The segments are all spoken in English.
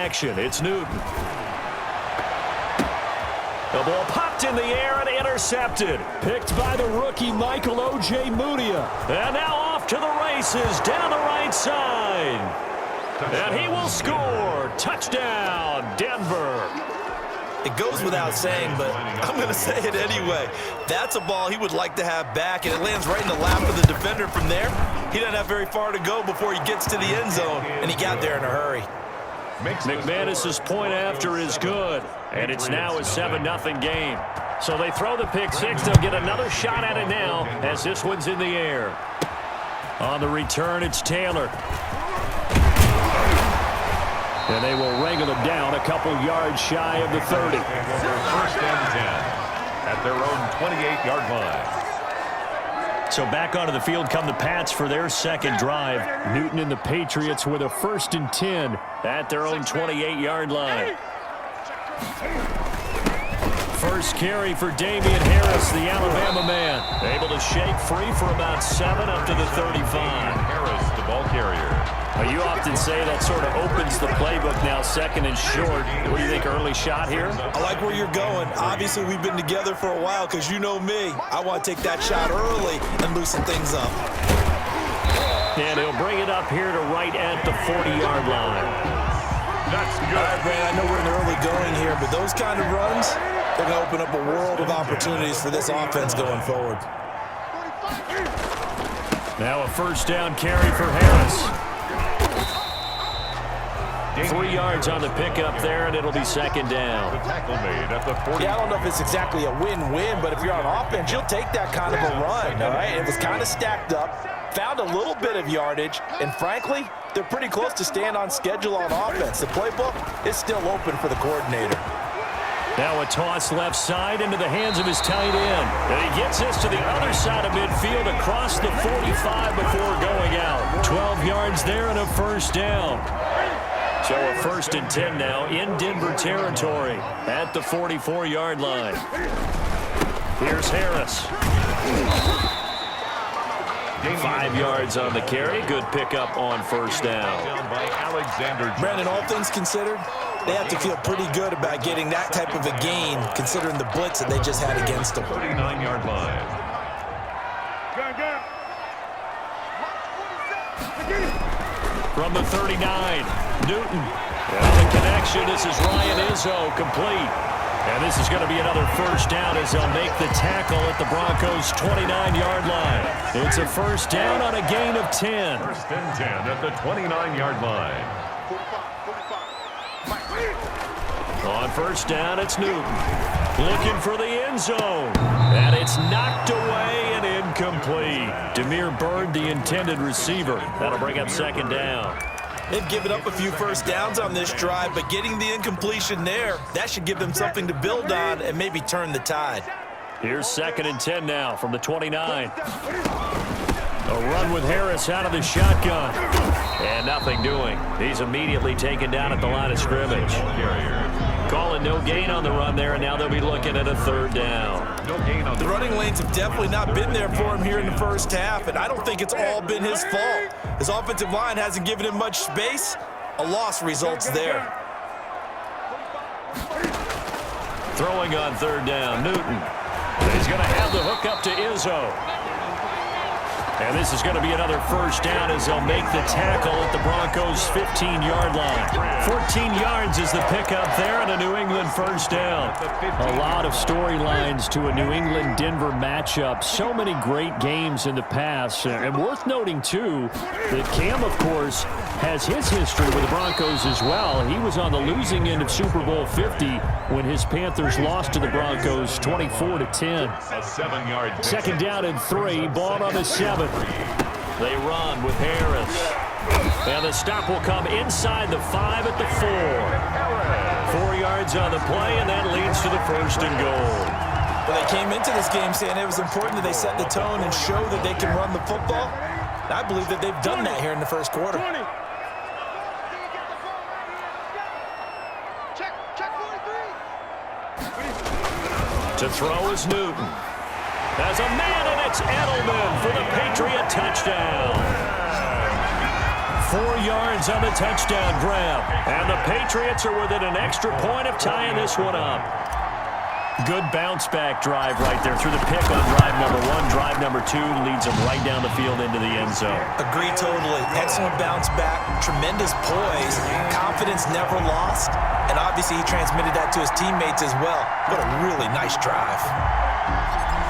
connection. It's Newton. The ball popped in the air and intercepted. Picked by the rookie Michael O.J. Mudia. And now off to the races down the right side. And he will score. Touchdown, Denver. It goes without saying, but I'm going to say it anyway. That's a ball he would like to have back, and it lands right in the lap of the defender from there. He doesn't have very far to go before he gets to the end zone, and he got there in a hurry. McManus's point after is good, and it's now a 7-0 game. So they throw the pick six. They'll get another shot at it now as this one's in the air. On the return, it's Taylor. And they will wrangle him down a couple yards shy of the 30. First and 10 at their own 28-yard line. So back onto the field come the Pats for their second drive. Newton and the Patriots with a 1st and 10 at their own 28-yard line. First carry for Damian Harris, the Alabama man. Able to shake free for about 7 up to the 35. Harris, the ball carrier. Well, you often say that sort of opens the playbook now, 2nd and short. What do you think, early shot here? I like where you're going. Obviously, we've been together for a while because you know me. I want to take that shot early and loosen things up. And he'll bring it up here to right at the 40-yard line. That's good. All right, Brad, I know we're in the early going here, but those kind of runs, they're going to open up a world of opportunities for this offense going forward. Now a 1st down carry for Harris. 3 yards on the pickup there, and it'll be 2nd down. The tackle made at the 40. Yeah, I don't know if it's exactly a win-win, but if you're on offense, you'll take that kind of a run, all right? It was kind of stacked up, found a little bit of yardage, and frankly, they're pretty close to staying on schedule on offense. The playbook is still open for the coordinator. Now a toss left side into the hands of his tight end. And he gets this to the other side of midfield across the 45 before going out. 12 yards there and a 1st down. So a 1st and 10 now in Denver territory at the 44-yard line. Here's Harris. 5 yards on the carry. Good pickup on 1st down. By Alexander. Brandon, all things considered, they have to feel pretty good about getting that type of a gain considering the blitz that they just had against them. 39-yard line. From the 39, Newton. And the connection, this is Ryan Izzo, complete. And this is going to be another 1st down as they'll make the tackle at the Broncos' 29-yard line. It's a 1st down on a gain of 10. 1st and 10 at the 29-yard line. On 1st down, it's Newton. Looking for the end zone. And it's knocked away and incomplete. Demir Bird, the intended receiver. That'll bring up 2nd down. They've given up a few 1st downs on this drive, but getting the incompletion there, that should give them something to build on and maybe turn the tide. Here's 2nd and 10 now from the 29. A run with Harris out of the shotgun. And nothing doing. He's immediately taken down at the line of scrimmage. Calling no gain on the run there, and now they'll be looking at a 3rd down. No gain on the running lanes have definitely not been there for him here in the 1st half, and I don't think it's all been his fault. His offensive line hasn't given him much space. A loss results there. Throwing on 3rd down, Newton. He's going to have the hook up to Izzo. And this is going to be another 1st down as they'll make the tackle at the Broncos' 15-yard line. 14 yards is the pickup there and a New England 1st down. A lot of storylines to a New England-Denver matchup. So many great games in the past. And worth noting, too, that Cam, of course, has his history with the Broncos as well. He was on the losing end of Super Bowl 50 when his Panthers lost to the Broncos 24-10. A 7-yard. 2nd down and 3, ball on the 7. They run with Harris. And the stop will come inside the 5 at the 4. 4 yards on the play, and that leads to the 1st and goal. Well, they came into this game saying it was important that they set the tone and show that they can run the football. And I believe that they've done that here in the 1st quarter. To throw is Newton. There's a man, and it's Edelman for the Patriot touchdown. 4 yards on the touchdown grab. And the Patriots are within an extra point of tying this one up. Good bounce-back drive right there through the pick on drive number 1. Drive number 2 leads them right down the field into the end zone. Agree totally. Excellent bounce back, tremendous poise, confidence never lost, and obviously he transmitted that to his teammates as well. What a really nice drive.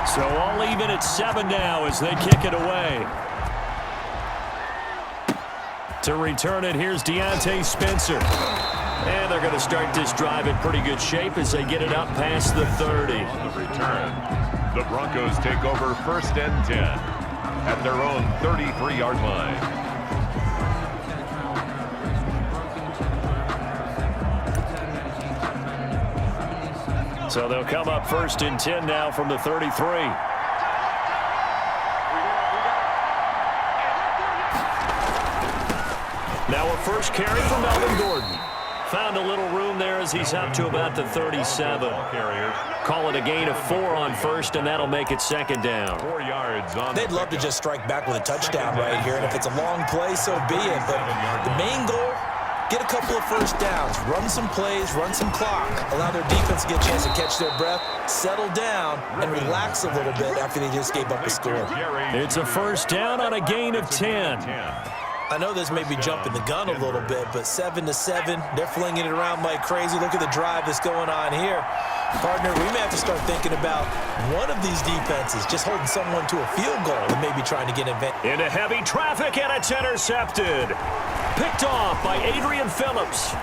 So all even at 7 now as they kick it away. To return it, here's Deontay Spencer. And they're going to start this drive in pretty good shape as they get it up past the 30. On the return, the Broncos take over 1st and 10 at their own 33-yard line. So they'll come up 1st and 10 now from the 33. Now a first carry from Melvin Gordon. Found a little room there as he's up to about the 37. Call it a gain of 4 on first, and that'll make it 2nd down. 4 yards on. They'd love to just strike back with a touchdown right here, and if it's a long play, so be it. But the main goal, get a couple of first downs, run some plays, run some clock, allow their defense to get a chance to catch their breath, settle down, and relax a little bit after they just gave up a score. It's a first down on a gain of 10. I know this may be jumping the gun a little bit, but 7-7, they're flinging it around like crazy. Look at the drive that's going on here. Partner, we may have to start thinking about one of these defenses just holding someone to a field goal and maybe trying to get an advantage. Into heavy traffic, and it's intercepted. Picked off by Adrian Phillips.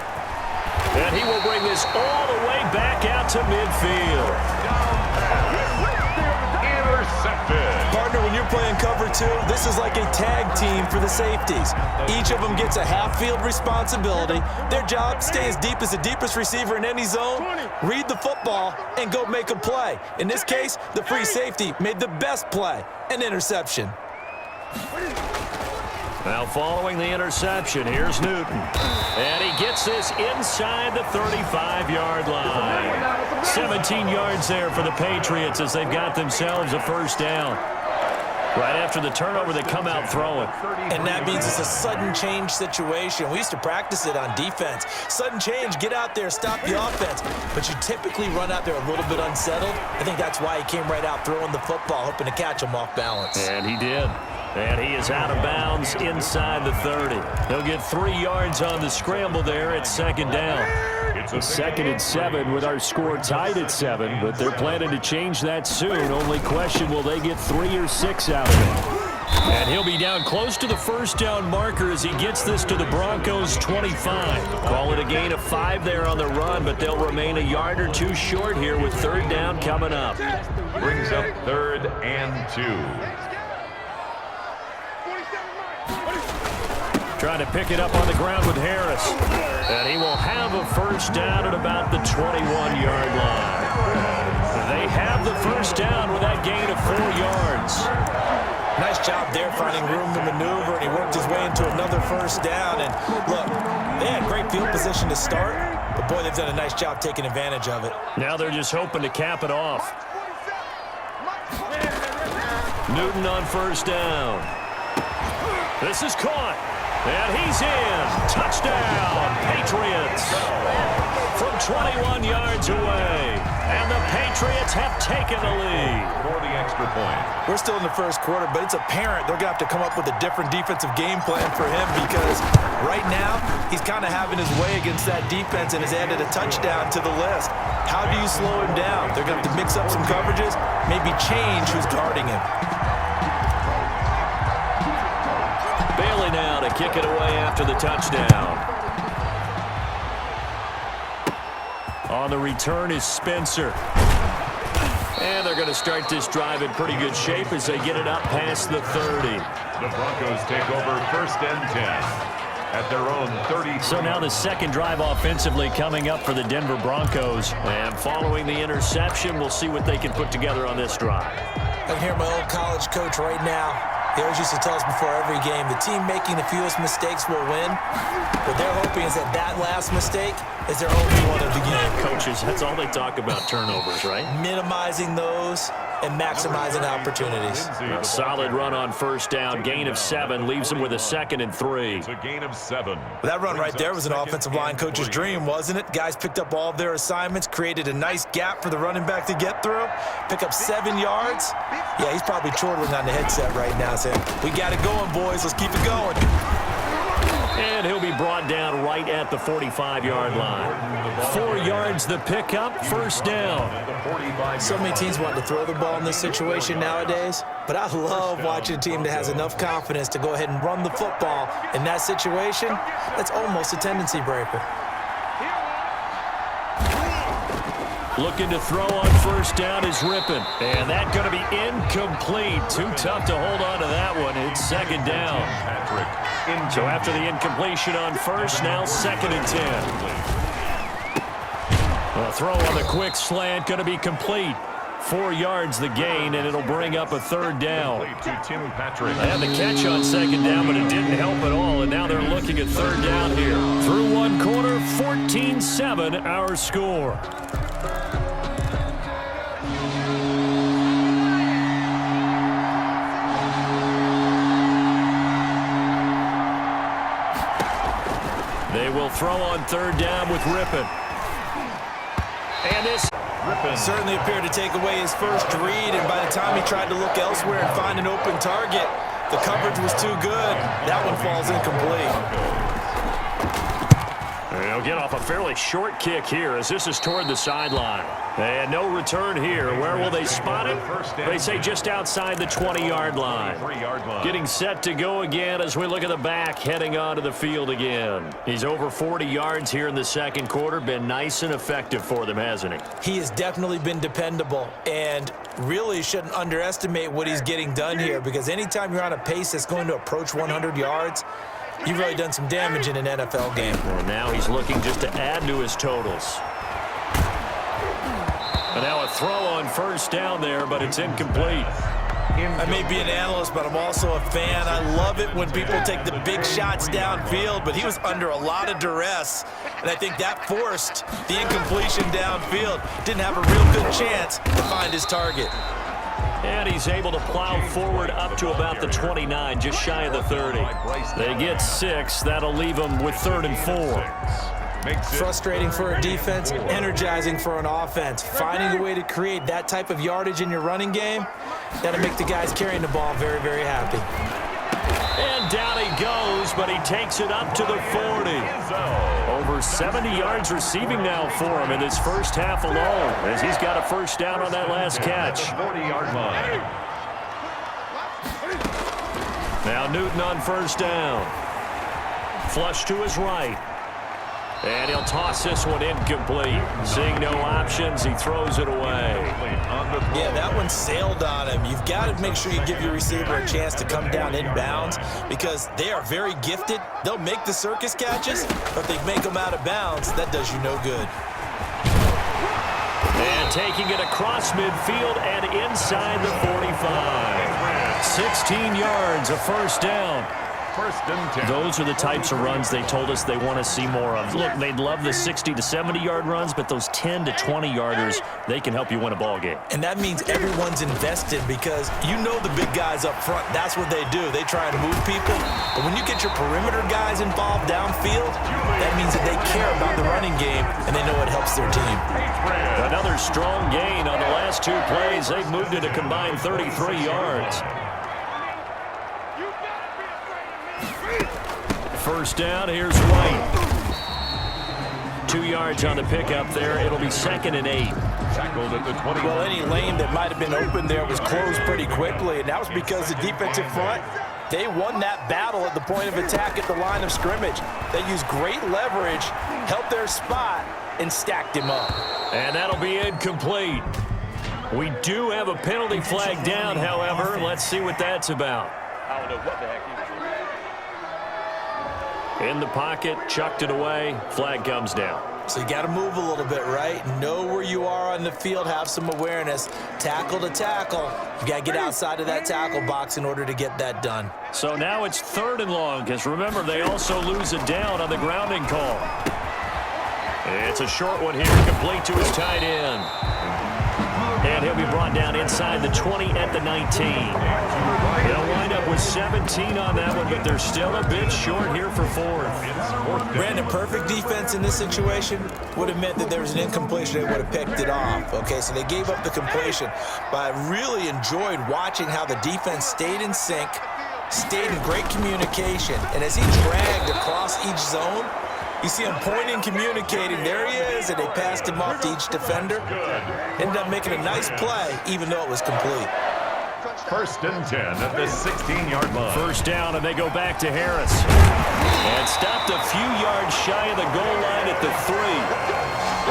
And he will bring this all the way back out to midfield. Intercepted. Partner, when you're playing cover 2, this is like a tag team for the safeties. Each of them gets a half-field responsibility. Their job, stay as deep as the deepest receiver in any zone, read the football, and go make a play. In this case, the free safety made the best play, an interception. Now following the interception, here's Newton. And he gets this inside the 35-yard line. 17 yards there for the Patriots as they've got themselves a first down. Right after the turnover, they come out throwing. And that means it's a sudden change situation. We used to practice it on defense. Sudden change, get out there, stop the offense. But you typically run out there a little bit unsettled. I think that's why he came right out throwing the football, hoping to catch him off balance. And he did. And he is out of bounds inside the 30. He'll get 3 yards on the scramble there at 2nd down. It's a 2nd and 7 with our score tied at 7, but they're planning to change that soon. Only question, will they get 3 or 6 out of it? And he'll be down close to the first down marker as he gets this to the Broncos' 25. Call it a gain of 5 there on the run, but they'll remain a yard or 2 short here with 3rd down coming up. Brings up 3rd and 2. Trying to pick it up on the ground with Harris. And he will have a first down at about the 21-yard line. They have the first down with that gain of 4 yards. Nice job there finding room to maneuver, and he worked his way into another first down. And look, they had great field position to start, but boy, they've done a nice job taking advantage of it. Now they're just hoping to cap it off. Newton on first down. This is caught. And he's in. Touchdown, Patriots. From 21 yards away. And the Patriots have taken the lead. For the extra point. We're still in the first quarter, but it's apparent they're going to have to come up with a different defensive game plan for him because right now he's kind of having his way against that defense and has added a touchdown to the list. How do you slow him down? They're going to have to mix up some coverages, maybe change who's guarding him. Bailey now to kick it away after the touchdown. On the return is Spencer. And they're going to start this drive in pretty good shape as they get it up past the 30. The Broncos take over 1st and 10 at their own 30. So now the second drive offensively coming up for the Denver Broncos. And following the interception, we'll see what they can put together on this drive. I can hear my old college coach right now. He always used to tell us before every game, the team making the fewest mistakes will win. What they're hoping is that that last mistake is their only one of the game. Coaches, that's all they talk about, turnovers, right? Minimizing those and maximizing opportunities. A solid run on first down. Gain of 7 leaves them with a 2nd and 3. It's a gain of 7. That run right there was an offensive line coach's dream, wasn't it? Guys picked up all of their assignments, created a nice gap for the running back to get through, pick up 7 yards. Yeah, he's probably chortling on the headset right now saying, we got it going, boys. Let's keep it going. And he'll be brought down right at the 45-yard line. 4 yards the pickup, first down. So many teams want to throw the ball in this situation nowadays, but I love watching a team that has enough confidence to go ahead and run the football in that situation. That's almost a tendency breaker. Looking to throw on first down is Rippon. And that's going to be incomplete. Too tough to hold on to that one. It's 2nd down. So after the incompletion on first, now 2nd and 10. A throw on the quick slant, going to be complete. 4 yards the gain, and it'll bring up a 3rd down. They had the catch on 2nd down, but it didn't help at all, and now they're looking at 3rd down here. Through 1 quarter, 14-7 our score. They will throw on 3rd down with Rippon. And this certainly appeared to take away his first read, and by the time he tried to look elsewhere and find an open target, the coverage was too good. That one falls incomplete. They'll get off a fairly short kick here as this is toward the sideline. And no return here. Where will they spot it? They say just outside the 20-yard line. Getting set to go again as we look at the back, heading onto the field again. He's over 40 yards here in the 2nd quarter. Been nice and effective for them, hasn't he? He has definitely been dependable, and really shouldn't underestimate what he's getting done here, because anytime you're on a pace that's going to approach 100 yards, you've really done some damage in an NFL game. Well, now he's looking just to add to his totals. And now a throw on first down there, but it's incomplete. I may be an analyst, but I'm also a fan. I love it when people take the big shots downfield, but he was under a lot of duress, and I think that forced the incompletion downfield. Didn't have a real good chance to find his target. And he's able to plow forward up to about the 29, just shy of the 30. They get 6. That'll leave them with 3rd and 4. Frustrating for a defense, energizing for an offense. Finding a way to create that type of yardage in your running game, that'll make the guys carrying the ball very, very happy. And down he goes, but he takes it up to the 40. Over 70 yards receiving now for him in this first half alone, as he's got a first down on that last catch. 40-yard line. Now Newton on first down. Flush to his right. And he'll toss this one incomplete. Seeing no options, he throws it away. Yeah, that one sailed on him. You've got to make sure you give your receiver a chance to come down inbounds, because they are very gifted. They'll make the circus catches, but they make them out of bounds. That does you no good. And taking it across midfield and inside the 45. 16 yards, a first down. First and 10. Those are the types of runs they told us they want to see more of. Look, they'd love the 60 to 70-yard runs, but those 10 to 20-yarders, they can help you win a ball game. And that means everyone's invested, because you know the big guys up front, that's what they do. They try and move people. But when you get your perimeter guys involved downfield, that means that they care about the running game, and they know it helps their team. Another strong gain on the last 2 plays. They've moved it a combined 33 yards. First down, here's White. 2 yards on the pickup there. It'll be 2nd and 8. Tackled at the 20. Well, any lane that might have been open there was closed pretty quickly, and that was because the defensive front, they won that battle at the point of attack at the line of scrimmage. They used great leverage, held their spot, and stacked him up. And that'll be incomplete. We do have a penalty flag down, however. Let's see what that's about. I don't know what the heck he was doing. In the pocket, chucked it away. Flag comes down. So you got to move a little bit, right? Know where you are on the field, have some awareness. Tackle to tackle. You got to get outside of that tackle box in order to get that done. So now it's 3rd and long, because remember, they also lose a down on the grounding call. It's a short one here, complete to his tight end. And he'll be brought down inside the 20 at the 19. They'll wind up with 17 on that one, but they're still a bit short here for 4th. Brandon, perfect defense in this situation would have meant that there was an incompletion. They would have picked it off. Okay, so they gave up the completion. But I really enjoyed watching how the defense stayed in sync, stayed in great communication. And as he dragged across each zone, you see him pointing, communicating. There he is, and they passed him off to each defender. Ended up making a nice play, even though it was complete. 1st and 10 at the 16-yard line. 1st down, and they go back to Harris. And stopped a few yards shy of the goal line at the 3.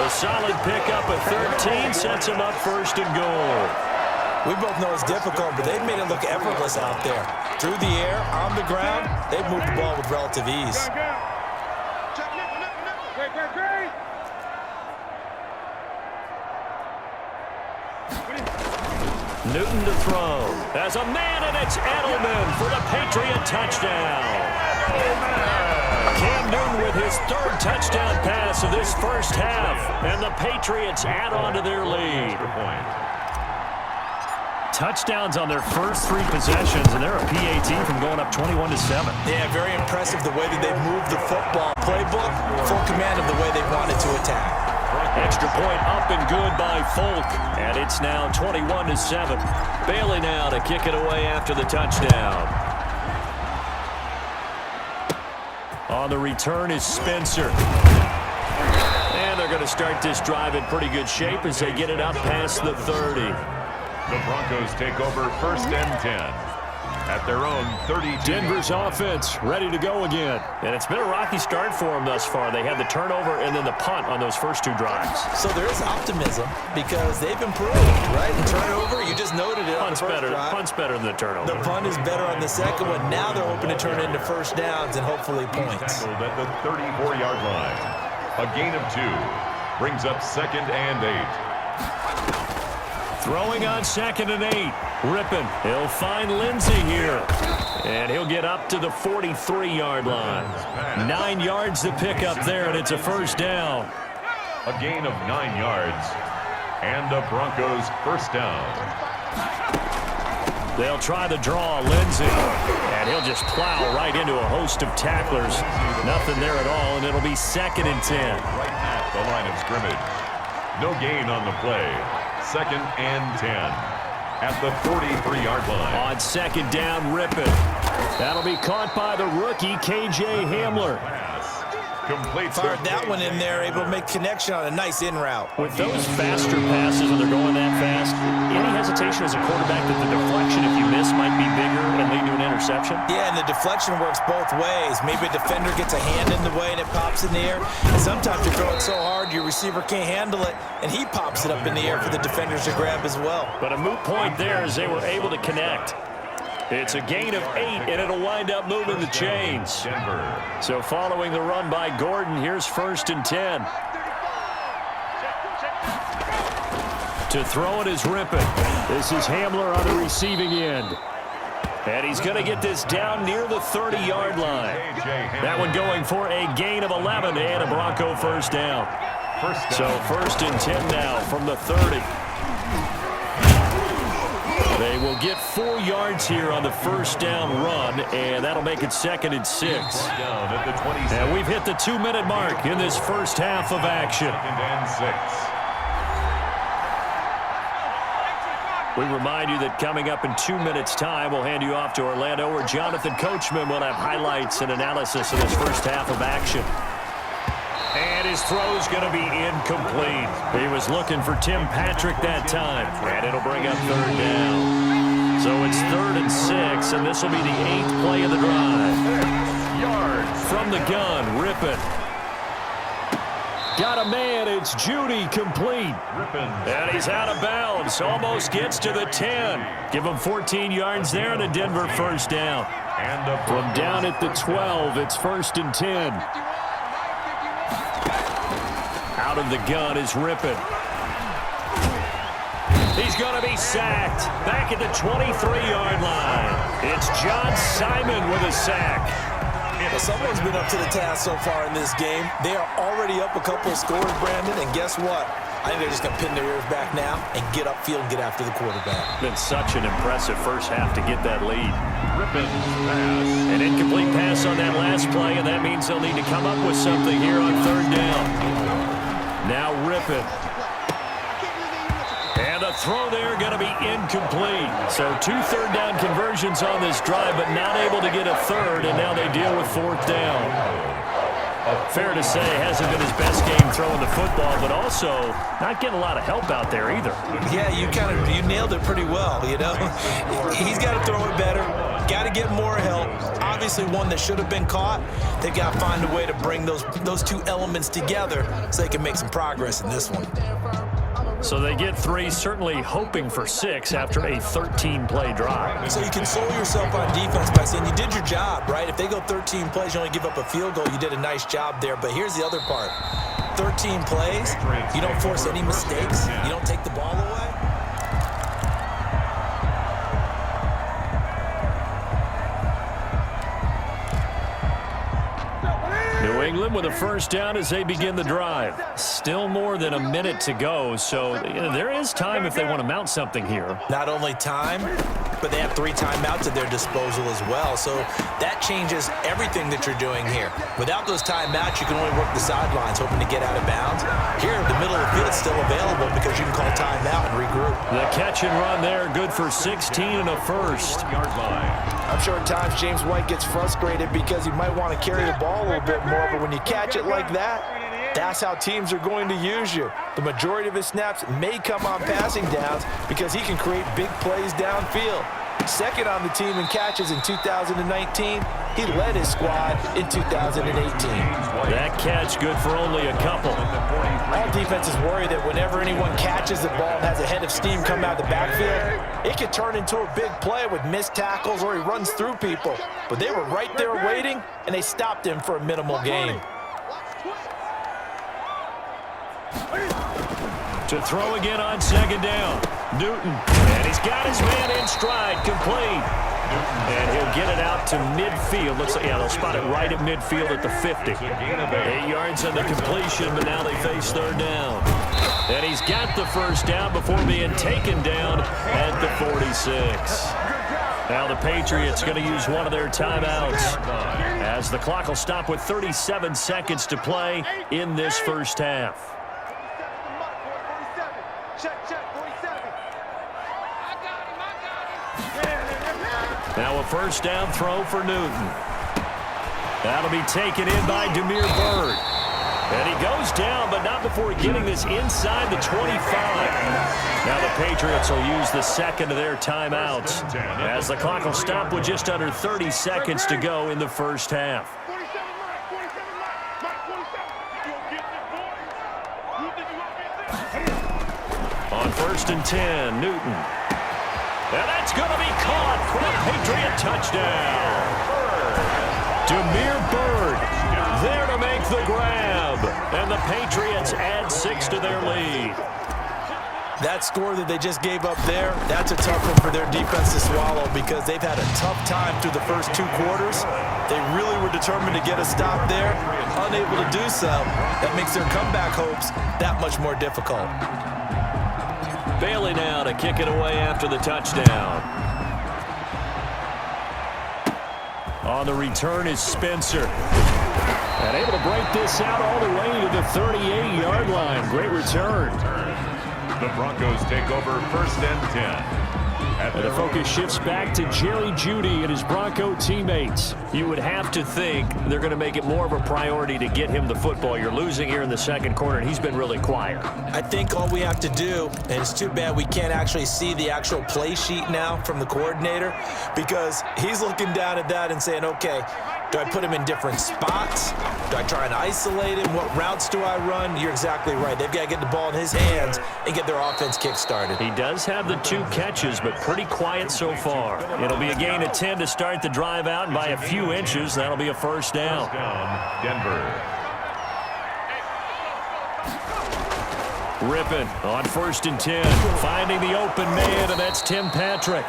A solid pickup at 13 sets him up 1st and goal. We both know it's difficult, but they've made it look effortless out there. Through the air, on the ground, they've moved the ball with relative ease. Newton to throw. There's a man, and it's Edelman for the Patriot touchdown. Cam Newton with his 3rd touchdown pass of this 1st half, and the Patriots add on to their lead. Touchdowns on their first 3 possessions, and they're a PAT from going up 21-7. Yeah, very impressive the way that they moved the football. Playbook, full command of the way they wanted to attack. Extra point up and good by Folk, and it's now 21-7. Bailey now to kick it away after the touchdown. On the return is Spencer. And they're going to start this drive in pretty good shape as they get it up past the 30. The Broncos take over 1st and 10 at their own 32. Denver's offense ready to go again. And it's been a rocky start for them thus far. They had the turnover and then the punt on those first 2 drives. So there is optimism because they've improved, right? The turnover, you just noted it on the first drive. Punt's better than the turnover. The punt is better on the second one. Now they're hoping to turn it into 1st downs and hopefully points. Tackled at the 34-yard line. A gain of 2 brings up 2nd and 8. Throwing on 2nd and 8. Rippin. He'll find Lindsey here. And he'll get up to the 43-yard line. 9 yards to pick up there, and it's a 1st down. A gain of 9 yards. And a Broncos 1st down. They'll try to draw Lindsey. And he'll just plow right into a host of tacklers. Nothing there at all, and it'll be 2nd and 10. Right at the line of scrimmage. No gain on the play. 2nd and 10. At the 43-yard line. On 2nd down, Rippin. That'll be caught by the rookie, K.J. Hamler. Complete. Fired that one in there, able to make connection on a nice in route. With those faster passes, when they're going that fast, any hesitation as a quarterback that the deflection, if you miss, might be bigger and lead to an interception? Yeah, and the deflection works both ways. Maybe a defender gets a hand in the way and it pops in the air. And sometimes you throw it so hard your receiver can't handle it, and he pops it up in the air for the defenders to grab as well. But a moot point there as they were able to connect. It's a gain of 8, and it'll wind up moving the chains. Denver. So following the run by Gordon, here's 1st and 10. To throw it is Rippin. This is Hamler on the receiving end. And he's going to get this down near the 30-yard line. That one going for a gain of 11 and a Bronco 1st down. So 1st and 10 now from the 30. They will get 4 yards here on the 1st down run, and that'll make it 2nd and 6. And we've hit the 2-minute mark in this 1st half of action. 2nd and 6. We remind you that coming up in 2 minutes' time, we'll hand you off to Orlando, where Jonathan Coachman will have highlights and analysis of this 1st half of action. And his throw's going to be incomplete. He was looking for Tim Patrick that time, and it'll bring up 3rd down. So it's 3rd and 6, and this will be the 8th play of the drive. 6 yards. From the gun, Rippin. Got a man, it's Judy, complete. And he's out of bounds, almost gets to the 10. Give him 14 yards there and a Denver 1st down. And from down at the 12, it's 1st and 10. Out of the gun is Rippon. He's going to be sacked. Back at the 23-yard line. It's John Simon with a sack. Well, someone's been up to the task so far in this game. They are already up a couple of scores, Brandon, and guess what? I think they're just going to pin their ears back now and get upfield and get after the quarterback. Been such an impressive first half to get that lead. Rippon's pass. An incomplete pass on that last play, and that means they'll need to come up with something here on third down. Now Rippon. And the throw there going to be incomplete. So 2 third-down conversions on this drive, but not able to get a third, and now they deal with fourth down. Fair to say, hasn't been his best game throwing the football, but also not getting a lot of help out there either. Yeah, you nailed it pretty well, you know. He's got to throw it better, got to get more help. Obviously one that should have been caught. They've got to find a way to bring those two elements together so they can make some progress in this one. So they get 3, certainly hoping for 6 after a 13-play drive. So you console yourself on defense by saying you did your job, right? If they go 13 plays, you only give up a field goal, you did a nice job there. But here's the other part. 13 plays, you don't force any mistakes, you don't take the ball away. New England with a first down as they begin the drive. Still more than a minute to go, so there is time if they want to mount something here. Not only time, but they have 3 timeouts at their disposal as well. So that changes everything that you're doing here. Without those timeouts, you can only work the sidelines, hoping to get out of bounds. Here, the middle of the field is still available because you can call timeout and regroup. The catch and run there, good for 16 and a first. Yard line. I'm sure at times James White gets frustrated because he might want to carry the ball a little bit more, but when you catch it like that, that's how teams are going to use you. The majority of his snaps may come on passing downs because he can create big plays downfield. Second on the team in catches in 2019. He led his squad in 2018. That catch good for only a couple. All defenses worry that whenever anyone catches the ball and has a head of steam come out of the backfield, it could turn into a big play with missed tackles or he runs through people. But they were right there waiting, and they stopped him for a minimal gain. To throw again on second down. Newton, and he's got his man in stride, complete. And he'll get it out to midfield. Looks like, yeah, they'll spot it right at midfield at the 50. 8 yards on the completion, but now they face third down. And he's got the first down before being taken down at the 46. Now the Patriots going to use one of their timeouts as the clock will stop with 37 seconds to play in this first half. Now a first down throw for Newton. That'll be taken in by Demir Bird. And he goes down, but not before getting this inside the 25. Now the Patriots will use the second of their timeouts as the clock will stop with just under 30 seconds to go in the first half. On 1st and 10, Newton. And that's going to be caught for a Patriot touchdown. Demir Bird there to make the grab. And the Patriots add 6 to their lead. That score that they just gave up there, that's a tough one for their defense to swallow because they've had a tough time through the first 2 quarters. They really were determined to get a stop there, unable to do so. That makes their comeback hopes that much more difficult. Bailey now to kick it away after the touchdown. On the return is Spencer. And able to break this out all the way to the 38-yard line. Great return. The Broncos take over 1st and 10. And the focus shifts back to Jerry Jeudy and his Bronco teammates. You would have to think they're going to make it more of a priority to get him the football. You're losing here in the second quarter, and he's been really quiet. I think all we have to do, and it's too bad we can't actually see the actual play sheet now from the coordinator, because he's looking down at that and saying, okay, do I put him in different spots? Do I try and isolate him? What routes do I run? You're exactly right. They've got to get the ball in his hands and get their offense kick-started. He does have the 2 catches, but pretty quiet so far. It'll be a gain of 10 to start the drive out, and by a few inches, that'll be a first down. Denver. Ripping on 1st and 10. Finding the open man, and that's Tim Patrick.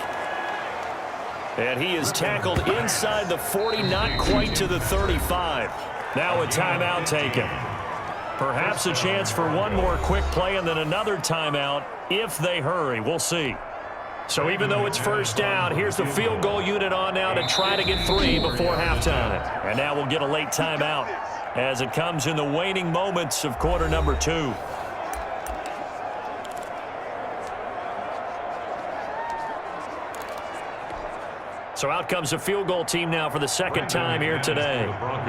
And he is tackled inside the 40, not quite to the 35. Now a timeout taken. Perhaps a chance for one more quick play and then another timeout if they hurry. We'll see. So even though it's 1st down, here's the field goal unit on now to try to get 3 before halftime. And now we'll get a late timeout as it comes in the waning moments of quarter number 2. So out comes a field goal team now for the second time here today.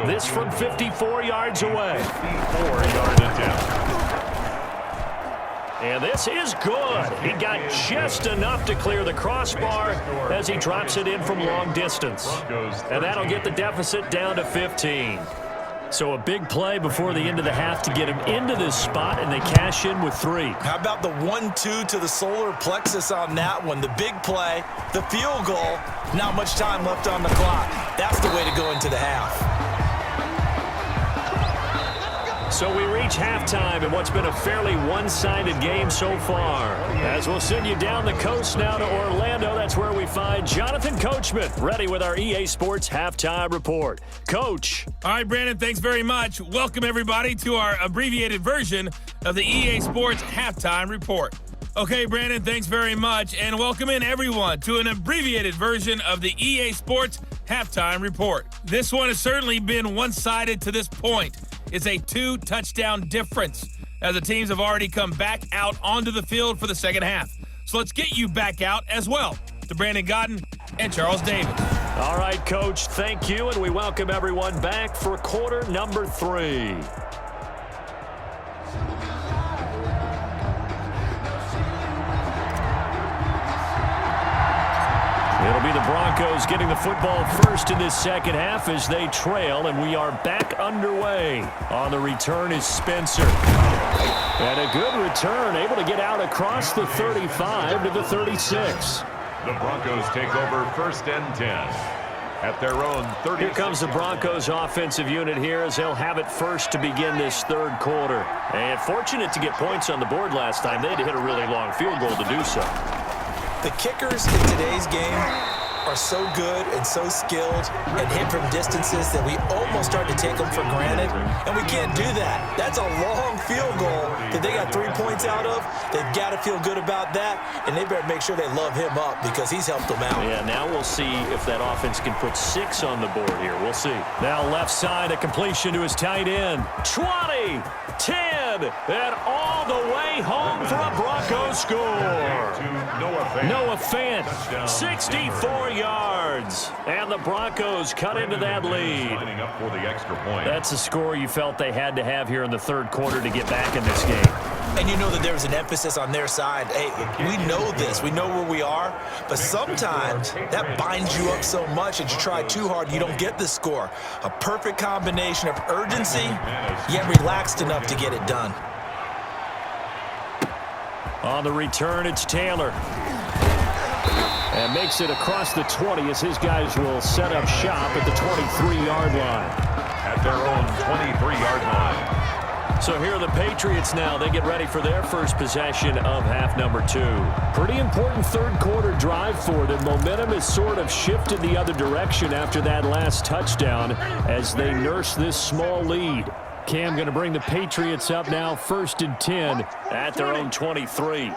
This from 54 yards away. 4-yard attempt. And this is good. He got just enough to clear the crossbar as he drops it in from long distance. And that'll get the deficit down to 15. So a big play before the end of the half to get him into this spot, and they cash in with 3. How about the 1-2 to the solar plexus on that one? The big play, the field goal, not much time left on the clock. That's the way to go into the half. So we reach halftime in what's been a fairly one-sided game so far. As we'll send you down the coast now to Orlando, that's where we find Jonathan Coachman, ready with our EA Sports Halftime Report. Coach. All right, Brandon, thanks very much. Welcome, everybody, to our abbreviated version of the EA Sports Halftime Report. Okay, Brandon, thanks very much, and welcome in, everyone, to an abbreviated version of the EA Sports Halftime Report. This one has certainly been one-sided to this point. It's a 2-touchdown difference as the teams have already come back out onto the field for the second half. So let's get you back out as well to Brandon Godden and Charles Davis. All right, Coach, thank you, and we welcome everyone back for quarter number 3. It'll be the Broncos getting the football first in this second half as they trail, and we are back underway. On the return is Spencer. And a good return, able to get out across the 35 to the 36. The Broncos take over 1st and 10 at their own 30. Here comes the Broncos offensive unit here as they'll have it first to begin this third quarter. And fortunate to get points on the board last time. They had to hit a really long field goal to do so. The kickers in today's game are so good and so skilled and hit from distances that we almost start to take them for granted, and we can't do that. That's a long field goal that they got 3 points out of. They've got to feel good about that, and they better make sure they love him up because he's helped them out. Yeah, now we'll see if that offense can put 6 on the board here. We'll see. Now left side, a completion to his tight end. 20, 10, and all the way home for a Broncos score. Noah Fant, 64 yards. And the Broncos cut into that lead. Lining up for the extra point. That's a score you felt they had to have here in the third quarter to get back in this game. And you know that there was an emphasis on their side. Hey, we know this. We know where we are. But sometimes that binds you up so much that you try too hard, you don't get the score. A perfect combination of urgency, yet relaxed enough to get it done. On the return, it's Taylor. And makes it across the 20 as his guys will set up shop at the 23-yard line. At their own 23-yard line. So here are the Patriots now. They get ready for their first possession of half number 2. Pretty important third quarter drive for them. Momentum has sort of shifted the other direction after that last touchdown as they nurse this small lead. Cam going to bring the Patriots up now 1st and 10 at their own 23.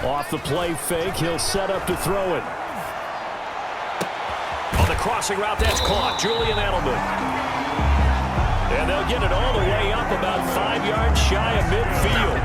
Off the play fake, he'll set up to throw it. On the crossing route, that's caught. Julian Edelman. And they'll get it all the way up about 5 yards shy of midfield.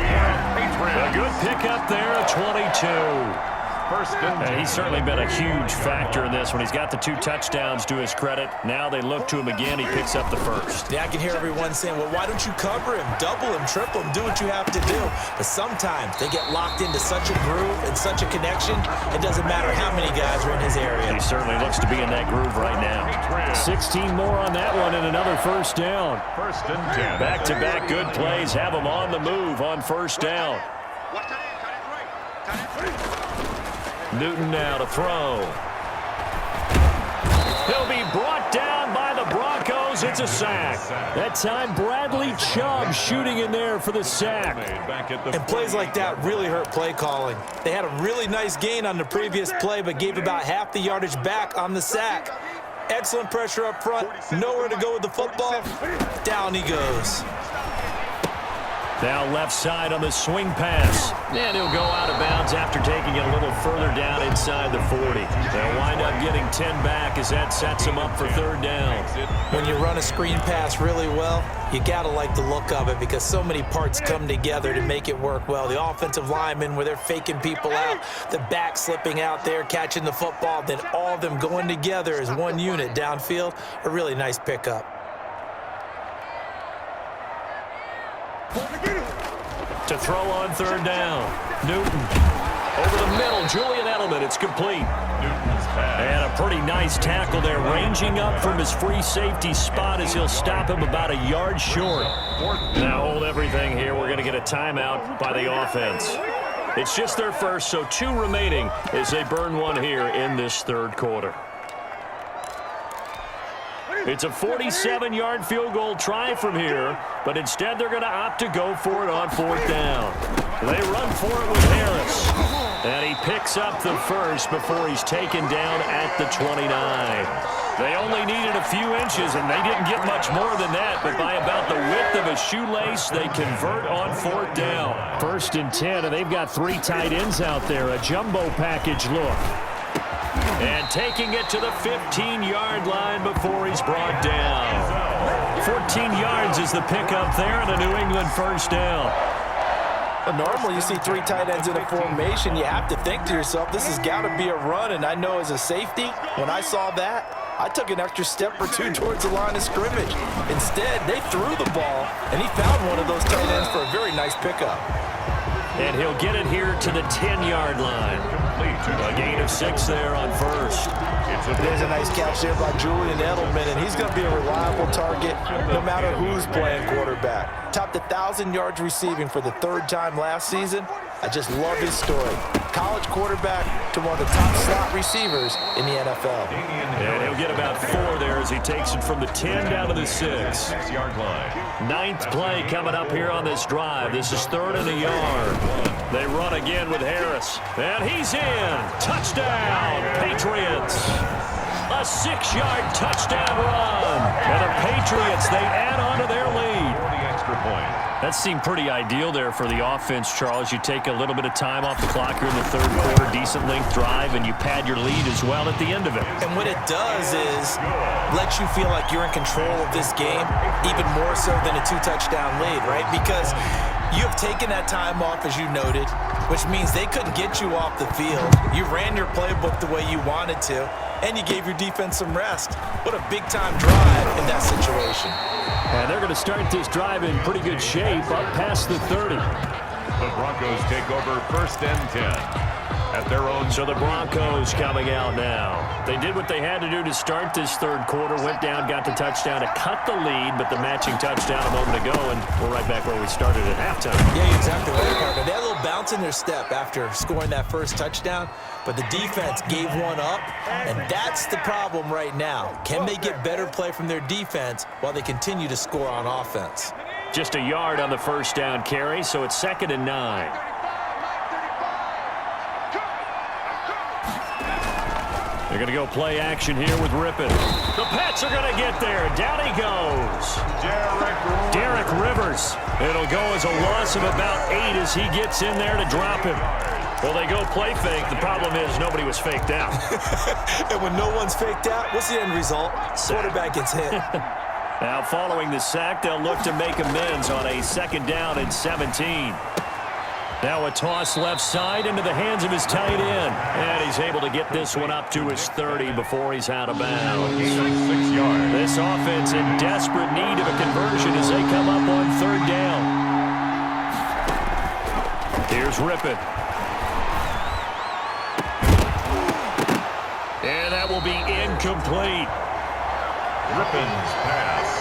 A good pickup there at 22. And he's certainly been a huge factor in this one. He's got the 2 touchdowns to his credit. Now they look to him again. He picks up the first. Yeah, I can hear everyone saying, well, why don't you cover him, double him, triple him, do what you have to do. But sometimes they get locked into such a groove and such a connection, it doesn't matter how many guys are in his area. He certainly looks to be in that groove right now. 16 more on that one and another first down. 1st and 10. Back-to-back good plays have him on the move on first down. Newton now to throw. He'll be brought down by the Broncos goes. It's a sack. That time, Bradley Chubb shooting in there for the sack. And plays like that really hurt play calling. They had a really nice gain on the previous play, but gave about half the yardage back on the sack. Excellent pressure up front. Nowhere to go with the football. Down he goes. Now left side on the swing pass. And he'll go out of bounds after taking it a little further down inside the 40. They'll wind up getting 10 back as that sets them up for third down. When you run a screen pass really well, you got to like the look of it because so many parts come together to make it work well. The offensive linemen where they're faking people out, the back slipping out there, catching the football, then all of them going together as one unit downfield. A really nice pickup. To throw on third down. Newton over the middle. Julian Edelman. It's complete. Newton's pass. And a pretty nice tackle there, ranging up from his free safety spot as he'll stop him about a yard short. Now hold everything here. We're going to get a timeout by the offense. It's just their first, so 2 remaining as they burn one here in this third quarter. It's a 47-yard field goal try from here, but instead they're going to opt to go for it on fourth down. They run for it with Harris, and he picks up the first before he's taken down at the 29. They only needed a few inches, and they didn't get much more than that, but by about the width of a shoelace, they convert on fourth down. 1st and 10, and they've got 3 tight ends out there, a jumbo package look. And taking it to the 15-yard line before he's brought down. 14 yards is the pickup there, and a New England first down. Normally you see 3 tight ends in a formation, you have to think to yourself, this has got to be a run, and I know as a safety, when I saw that, I took an extra step or 2 towards the line of scrimmage. Instead, they threw the ball, and he found one of those tight ends for a very nice pickup. And he'll get it here to the 10-yard line. A gain of 6 there on first. There's a nice catch there by Julian Edelman, and he's going to be a reliable target no matter who's playing quarterback. Topped 1,000 yards receiving for the 3rd time last season. I just love his story. College quarterback to one of the top slot receivers in the NFL. And he'll get about 4 there as he takes it from the 10 down to the 6. 6-yard line. 9th play coming up here on this drive. This is 3rd and a yard. They run again with Harris. And he's in. Touchdown, Patriots. A 6-yard touchdown run. And the Patriots, they add on to their lead. For the extra point. That seemed pretty ideal there for the offense, Charles. You take a little bit of time off the clock here in the 3rd quarter, decent length drive, and you pad your lead as well at the end of it. And what it does is let you feel like you're in control of this game, even more so than a 2-touchdown lead, right? Because you have taken that time off, as you noted, which means they couldn't get you off the field. You ran your playbook the way you wanted to, and you gave your defense some rest. What a big-time drive in that situation. And they're going to start this drive in pretty good shape up past the 30. The Broncos take over 1st and 10 at their own. So the Broncos coming out now. They did what they had to do to start this 3rd quarter, went down, got the touchdown to cut the lead, but the matching touchdown a moment ago, and we're right back where we started at halftime. Yeah, you're exactly right, Parker. They had a little bounce in their step after scoring that first touchdown, but the defense gave one up, and that's the problem right now. Can they get better play from their defense while they continue to score on offense? Just a yard on the first down carry, so it's 2nd and 9. They're going to go play action here with Rippon. The Pats are going to get there. Down he goes. Derek Rivers. It'll go as a loss of about 8 as he gets in there to drop him. Well, they go play fake. The problem is nobody was faked out. And when no one's faked out, what's the end result? Quarterback gets hit. Now, following the sack, they'll look to make amends on a 2nd down and 17. Now a toss left side into the hands of his tight end. And he's able to get this one up to his 30 before he's out of bounds. 6 yards. This offense in desperate need of a conversion as they come up on 3rd down. Here's Rippon. And that will be incomplete. Rippon's pass.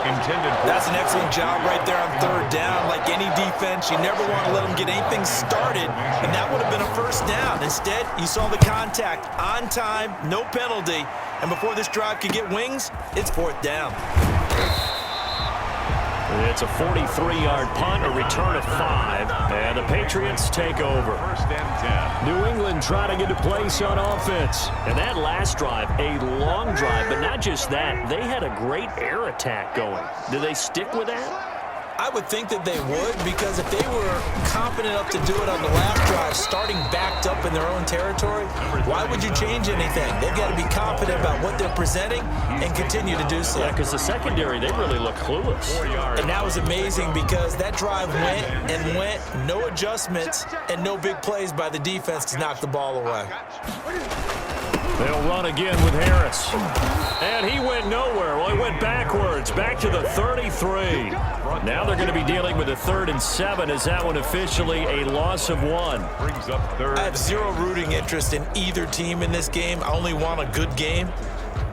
Intended for. That's an excellent job right there on 3rd down. Like any defense, you never want to let them get anything started, and that would have been a first down. Instead, you saw the contact on time, no penalty, and before this drive could get wings, it's 4th down. It's a 43-yard punt, a return of 5, and the Patriots take over. First and 10. New England trying to get a place on offense. And that last drive, a long drive, but not just that. They had a great air attack going. Do they stick with that? I would think that they would, because if they were confident enough to do it on the last drive, starting backed up in their own territory, why would you change anything? They've got to be confident about what they're presenting and continue to do so. Yeah, because the secondary, they really look clueless. And that was amazing, because that drive went and went, no adjustments, and no big plays by the defense to knock the ball away. They'll run again with Harris. And he went nowhere. Well, he went backwards, back to the 33. Now they're going to be dealing with a 3rd and 7. Is that one officially a loss of 1? Brings up 3rd. I have zero rooting interest in either team in this game. I only want a good game.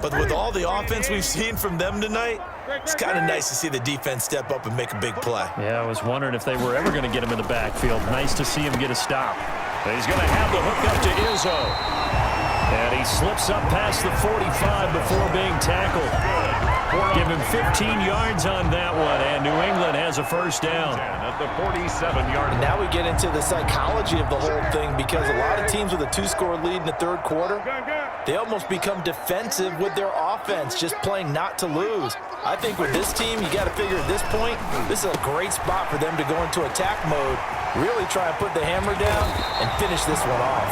But with all the offense we've seen from them tonight, it's kind of nice to see the defense step up and make a big play. Yeah, I was wondering if they were ever going to get him in the backfield. Nice to see him get a stop. And he's going to have the hook up to Izzo. And he slips up past the 45 before being tackled. Give him 15 yards on that one, and New England has a first down. At the 47-yard line. Now we get into the psychology of the whole thing, because a lot of teams with a 2-score lead in the 3rd quarter, they almost become defensive with their offense, just playing not to lose. I think with this team, you got to figure at this point, this is a great spot for them to go into attack mode, really try and put the hammer down and finish this one off.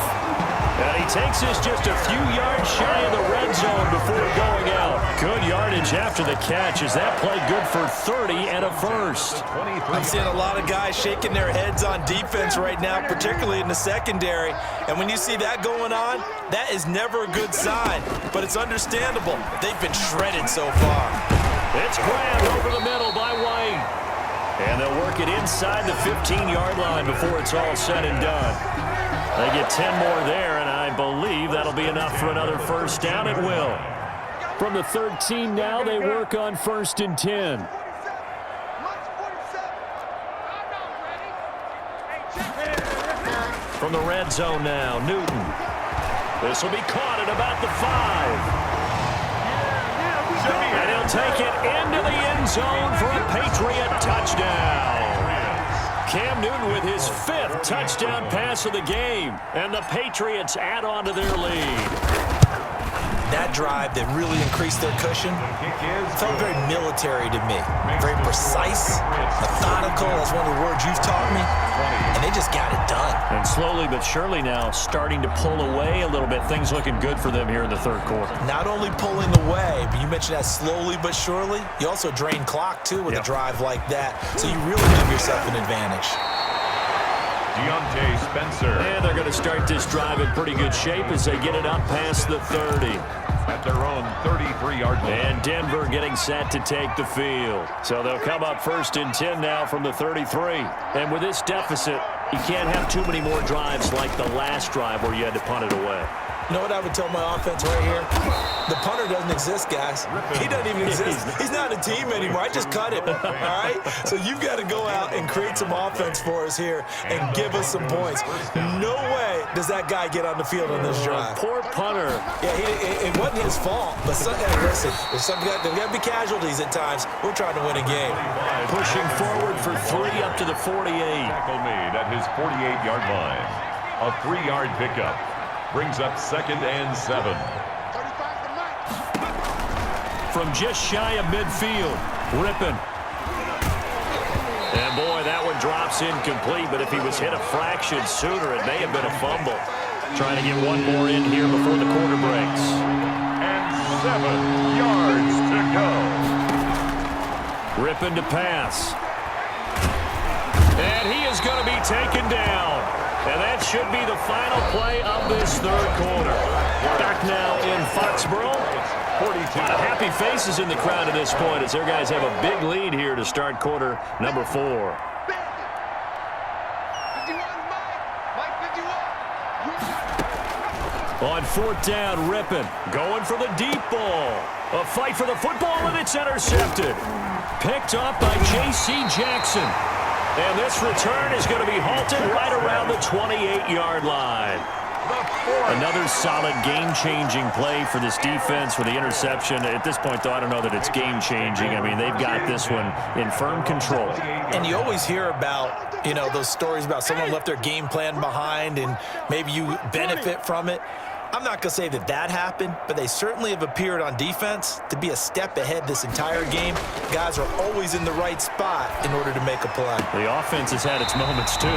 And he takes us just a few yards shy of the red zone before going out. Good yardage after the catch. Is that play good for 30 and a first? I'm seeing a lot of guys shaking their heads on defense right now, particularly in the secondary. And when you see that going on, that is never a good sign. But it's understandable. They've been shredded so far. It's grabbed over the middle by White. And they'll work it inside the 15-yard line before it's all said and done. They get 10 more there, and I believe that'll be enough for another first down. It will. From the 13 now, they work on 1st and 10. From the red zone now, Newton. This will be caught at about the 5. And he'll take it into the end zone for a Patriot touchdown. Cam Newton with his 5th touchdown pass of the game. And the Patriots add on to their lead. That drive that really increased their cushion felt very military to me. Very precise, methodical, that's one of the words you've taught me. And they just got it done. And slowly but surely now starting to pull away a little bit. Things looking good for them here in the 3rd quarter. Not only pulling away, but you mentioned that slowly but surely. You also drain clock, too, with a drive like that. So you really give yourself an advantage. Deontay Spencer. And they're going to start this drive in pretty good shape as they get it up past the 30. At their own 33-yard line. And Denver getting set to take the field. So they'll come up 1st and 10 now from the 33. And with this deficit, you can't have too many more drives like the last drive where you had to punt it away. You know what I would tell my offense right here? The punter doesn't exist, guys. He doesn't even exist. He's not a team anymore. I just cut him, all right? So you've got to go out and create some offense for us here and give us some points. No way does that guy get on the field on this drive. Poor punter. Yeah, it wasn't his fault. But listen, there's got to be casualties at times. We're trying to win a game. Pushing forward for 3 up to the 48. Tackle made at his 48-yard line. A 3-yard pickup. Brings up 2nd and 7. From just shy of midfield, Rippon. And boy, that one drops incomplete, but if he was hit a fraction sooner, it may have been a fumble. Trying to get one more in here before the quarter breaks. And 7 yards to go. Rippon to pass. And he is going to be taken down. And that should be the final play of this 3rd quarter. Back now in Foxborough. 42. A lot of happy faces in the crowd at this point as their guys have a big lead here to start quarter number 4. On 4th down, Rippon going for the deep ball. A fight for the football, and it's intercepted. Picked off by J.C. Jackson. And this return is going to be halted right around the 28-yard line. Another solid game-changing play for this defense with the interception. At this point, though, I don't know that it's game-changing. I mean, they've got this one in firm control. And you always hear about, those stories about someone left their game plan behind and maybe you benefit from it. I'm not going to say that happened, but they certainly have appeared on defense to be a step ahead this entire game. Guys are always in the right spot in order to make a play. The offense has had its moments, too.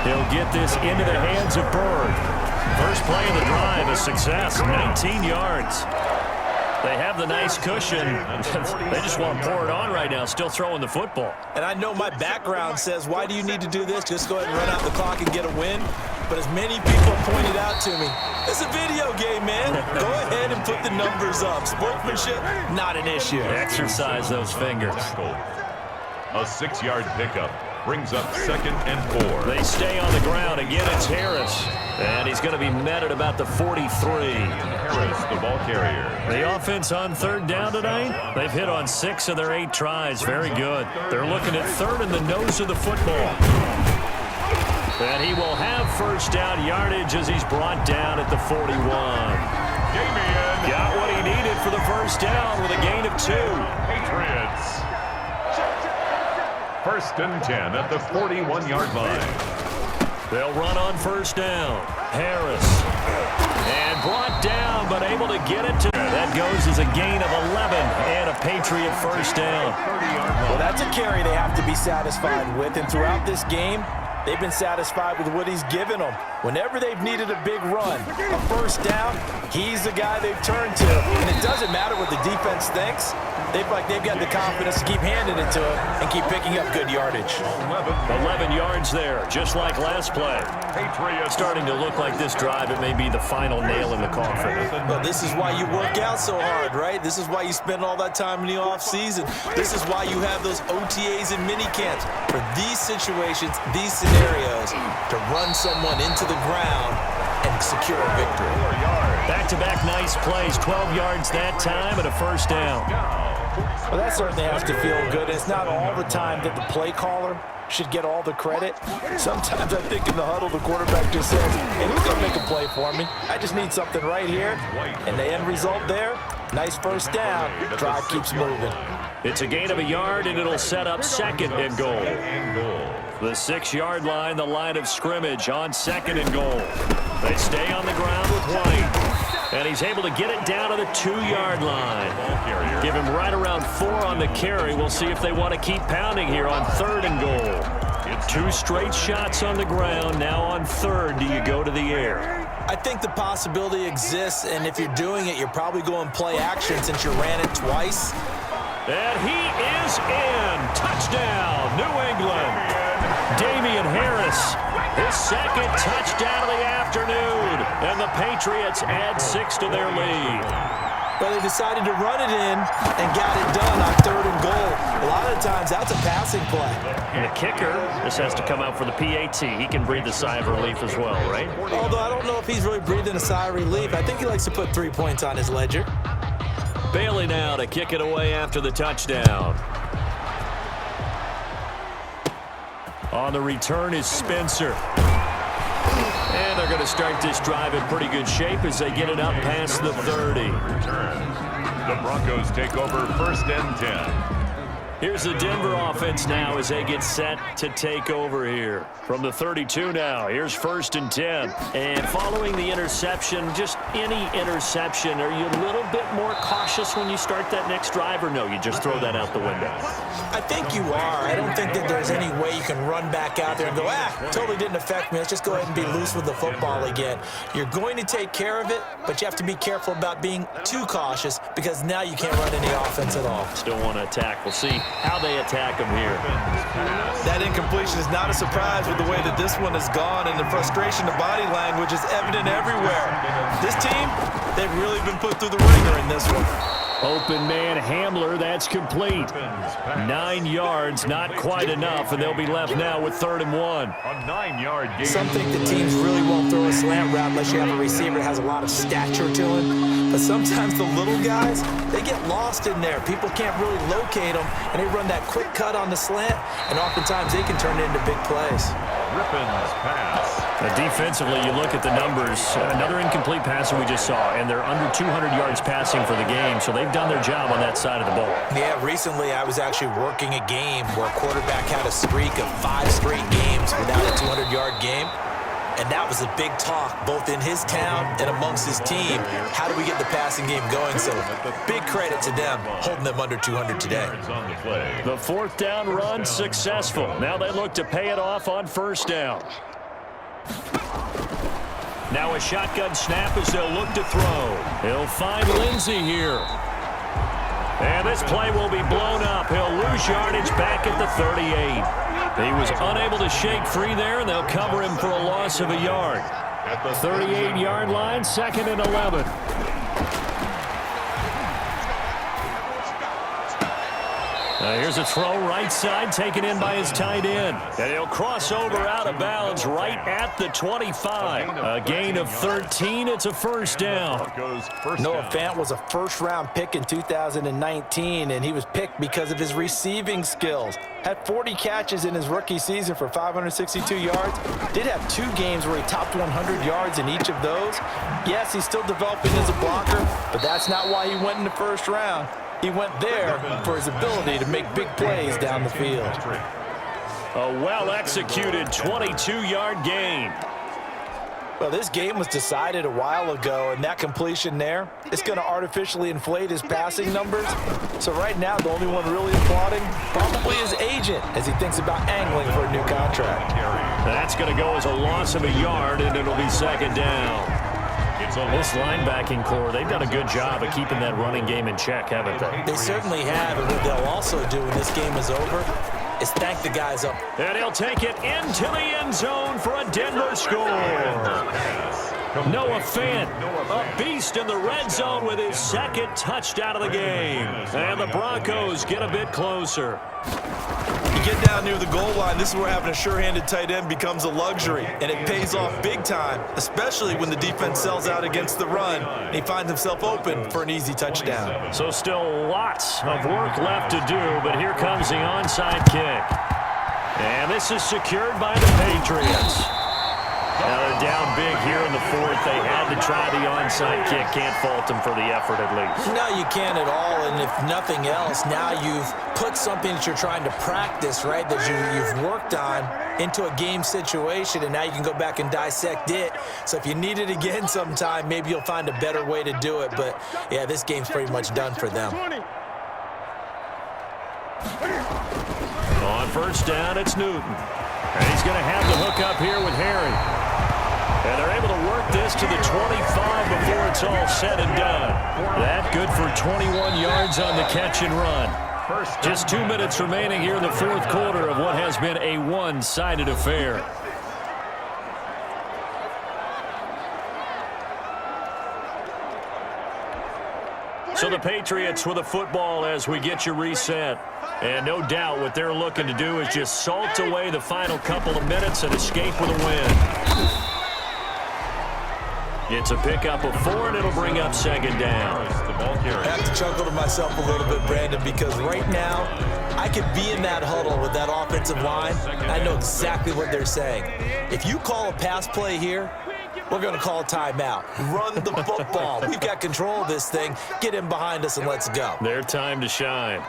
He'll get this into the hands of Bird. First play of the drive, a success, 19 yards. They have the nice cushion. They just want to pour it on right now, still throwing the football. And I know my background says, why do you need to do this? Just go ahead and run out the clock and get a win. But as many people pointed out to me, it's a video game, man. Go ahead and put the numbers up. Sportsmanship, not an issue. Exercise those fingers. A 6-yard pickup brings up 2nd and 4. They stay on the ground. Again, it's Harris. And he's going to be met at about the 43. Harris, the ball carrier. The offense on 3rd down tonight. They've hit on 6 of their 8 tries. Very good. They're looking at 3rd in the nose of the football. And he will have first down yardage as he's brought down at the 41. Got what he needed for the first down with a gain of 2. Patriots. 1st and 10 at the 41-yard line. They'll run on first down. Harris. And brought down, but able to get it to. That goes as a gain of 11 and a Patriot first down. Well, that's a carry they have to be satisfied with. And throughout this game, they've been satisfied with what he's given them. Whenever they've needed a big run, a first down, he's the guy they've turned to. And it doesn't matter what the defense thinks. They've got the confidence to keep handing it to him and keep picking up good yardage. 11 yards there, just like last play. Starting to look like this drive, it may be the final nail in the coffin. Well, this is why you work out so hard, right? This is why you spend all that time in the offseason. This is why you have those OTAs and mini camps. For these situations, these scenarios, to run someone into the ground and secure a victory. Back-to-back nice plays, 12 yards that time and a first down. Well, that certainly has to feel good. It's not all the time that the play caller should get all the credit. Sometimes I think in the huddle, the quarterback just says, hey, who's going to make a play for me? I just need something right here. And the end result there, nice first down. Drive keeps moving. It's a gain of a yard, and it'll set up 2nd and goal. The 6-yard line, the line of scrimmage on 2nd and goal. They stay on the ground with White. And he's able to get it down to the 2-yard line. Give him right around 4 on the carry. We'll see if they want to keep pounding here on 3rd and goal. 2 straight shots on the ground. Now on 3rd, do you go to the air? I think the possibility exists, and if you're doing it, you're probably going play action since you ran it twice. And he is in. Touchdown, New England. Damian Harris, his 2nd touchdown of the afternoon. And the Patriots add 6 to their lead. Well, they decided to run it in and got it done on 3rd and goal. A lot of times, that's a passing play. And the kicker, this has to come out for the PAT. He can breathe a sigh of relief as well, right? Although I don't know if he's really breathing a sigh of relief. I think he likes to put 3 points on his ledger. Bailey now to kick it away after the touchdown. On the return is Spencer. And they're going to start this drive in pretty good shape as they get it up past the 30. The Broncos take over 1st and 10. Here's the Denver offense now as they get set to take over here. From the 32 now, here's 1st and 10. And following the interception, just any interception, are you a little bit more cautious when you start that next drive, or no, you just throw that out the window? I think you are. I don't think that there's any way you can run back out there and go, totally didn't affect me. Let's just go ahead and be loose with the football again. You're going to take care of it, but you have to be careful about being too cautious because now you can't run any offense at all. Still want to attack. We'll see how they attack him here. That incompletion is not a surprise with the way that this one has gone, and the frustration, the body language is evident everywhere. This team, they've really been put through the ringer in this one. Open man Hamler, that's complete. 9 yards, not quite enough, and they'll be left now with 3rd and 1. A 9-yard gain. Some think the teams really won't throw a slant route unless you have a receiver that has a lot of stature to him. But sometimes the little guys, they get lost in there. People can't really locate them, and they run that quick cut on the slant, and oftentimes they can turn it into big plays. Griffin's pass. Defensively, you look at the numbers. Another incomplete passer we just saw, and they're under 200 yards passing for the game, so they've done their job on that side of the ball. Yeah, recently I was actually working a game where a quarterback had a streak of 5 straight games without a 200-yard game. And that was a big talk, both in his town and amongst his team. How do we get the passing game going? So big credit to them, holding them under 200 today. The 4th down run successful. Now they look to pay it off on 1st down. Now a shotgun snap as they'll look to throw. He'll find Lindsey here. And this play will be blown up. He'll lose yardage back at the 38. He was unable to shake free there, and they'll cover him for a loss of a yard. At the 38-yard line, 2nd and 11. Here's a throw right side, taken in by his tight end. And he'll cross over out of bounds right at the 25. A gain of 13. It's a 1st down. Noah Fant was a first-round pick in 2019, and he was picked because of his receiving skills. Had 40 catches in his rookie season for 562 yards. Did have 2 games where he topped 100 yards in each of those. Yes, he's still developing as a blocker, but that's not why he went in the 1st round. He went there for his ability to make big plays down the field. A well-executed 22-yard gain. Well, this game was decided a while ago, and that completion there is going to artificially inflate his passing numbers. So right now, the only one really applauding probably his agent as he thinks about angling for a new contract. That's going to go as a loss of a yard, and it'll be 2nd down. This linebacking core, they've done a good job of keeping that running game in check, haven't they? They certainly have, and what they'll also do when this game is over is thank the guys up. And he'll take it into the end zone for a Denver score. Noah Fant, a beast in the red zone with his 2nd touchdown of the game. And the Broncos get a bit closer. You get down near the goal line, this is where having a sure-handed tight end becomes a luxury, and it pays off big time, especially when the defense sells out against the run, and he finds himself open for an easy touchdown. So still lots of work left to do, but here comes the onside kick. And this is secured by the Patriots. Now they're down big here in the 4th. They had to try the onside kick. Can't fault them for the effort at least. No, you can't at all, and if nothing else, now you've put something that you're trying to practice, right, that you've worked on into a game situation, and now you can go back and dissect it. So if you need it again sometime, maybe you'll find a better way to do it. But, yeah, this game's pretty much done for them. On 1st down, it's Newton. And he's going to have the hook up here with Harry. And they're able to work this to the 25 before it's all said and done. That good for 21 yards on the catch and run. Just 2 minutes remaining here in the 4th quarter of what has been a one-sided affair. So the Patriots with the football as we get you reset. And no doubt what they're looking to do is just salt away the final couple of minutes and escape with a win. It's a pickup of 4, and it'll bring up 2nd down. I have to chuckle to myself a little bit, Brandon, because right now I could be in that huddle with that offensive line. I know exactly what they're saying. If you call a pass play here, we're going to call a timeout. Run the football. We've got control of this thing. Get him behind us and let's go. Their time to shine.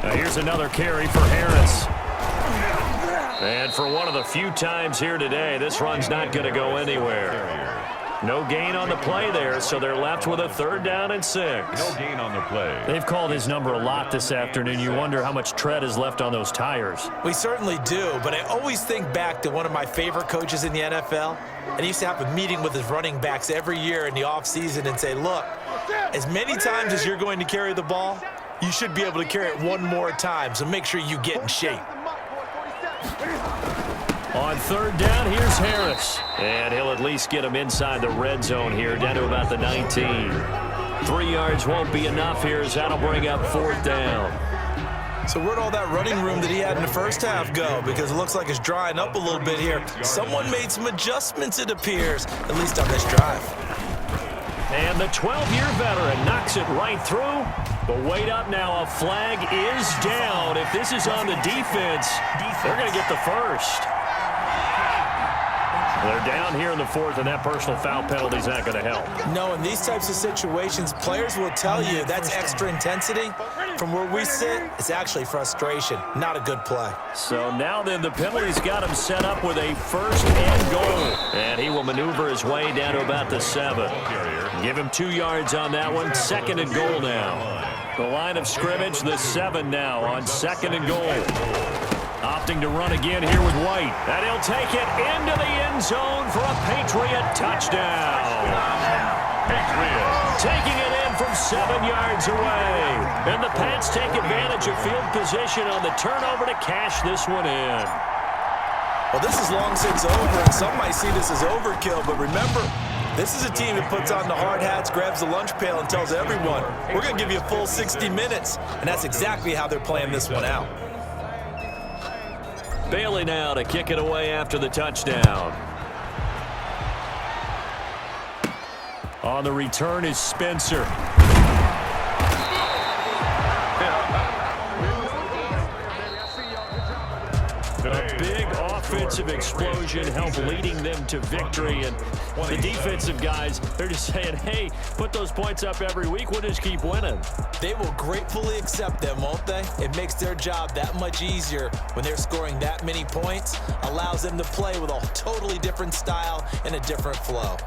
Now here's another carry for Harris. And for one of the few times here today, this run's not going to go anywhere. No gain on the play there, so they're left with a 3rd down and 6. No gain on the play. They've called his number a lot this afternoon. You wonder how much tread is left on those tires. We certainly do, but I always think back to one of my favorite coaches in the NFL, and he used to have a meeting with his running backs every year in the offseason and say, look, as many times as you're going to carry the ball, you should be able to carry it one more time, so make sure you get in shape. On 3rd down, here's Harris. And he'll at least get him inside the red zone here, down to about the 19. 3 yards won't be enough here, as that'll bring up 4th down. So where'd all that running room that he had in the first half go? Because it looks like it's drying up a little bit here. Someone made some adjustments, it appears, at least on this drive. And the 12-year veteran knocks it right through. But wait up now, a flag is down. If this is on the defense, they're going to get the first. They're down here in the fourth, and that personal foul penalty is not going to help. No, in these types of situations, players will tell you that's extra intensity. From where we sit, it's actually frustration, not a good play. So now then, the penalty's got him set up with a first and goal. And he will maneuver his way down to about the 7. Give him 2 yards on that one. 2nd and goal now. The line of scrimmage, the 7 now on 2nd and goal. Opting to run again here with White. And he'll take it into the end zone for a Patriot touchdown. Patriots. Taking it in from 7 yards away. And the Pats take advantage of field position on the turnover to cash this one in. Well, this is long since over, and some might see this as overkill, but remember, this is a team that puts on the hard hats, grabs the lunch pail, and tells everyone, we're going to give you a full 60 minutes. And that's exactly how they're playing this one out. Bailey now to kick it away after the touchdown. On the return is Spencer. A big offensive explosion helped leading them to victory. And the defensive guys, they're just saying, hey, put those points up every week. We'll just keep winning. They will gratefully accept them, won't they? It makes their job that much easier when they're scoring that many points. Allows them to play with a totally different style and a different flow.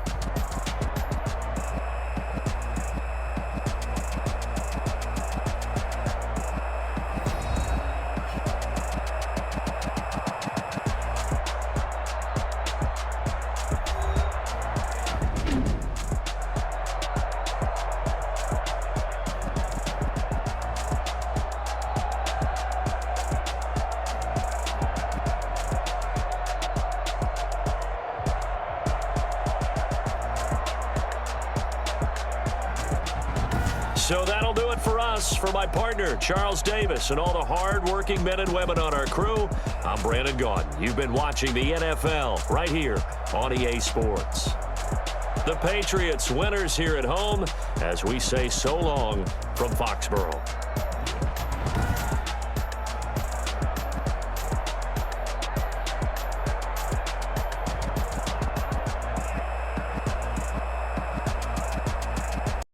So that'll do it for us. For my partner, Charles Davis, and all the hard-working men and women on our crew, I'm Brandon Gaudin. You've been watching the NFL right here on EA Sports. The Patriots winners here at home as we say so long from Foxborough.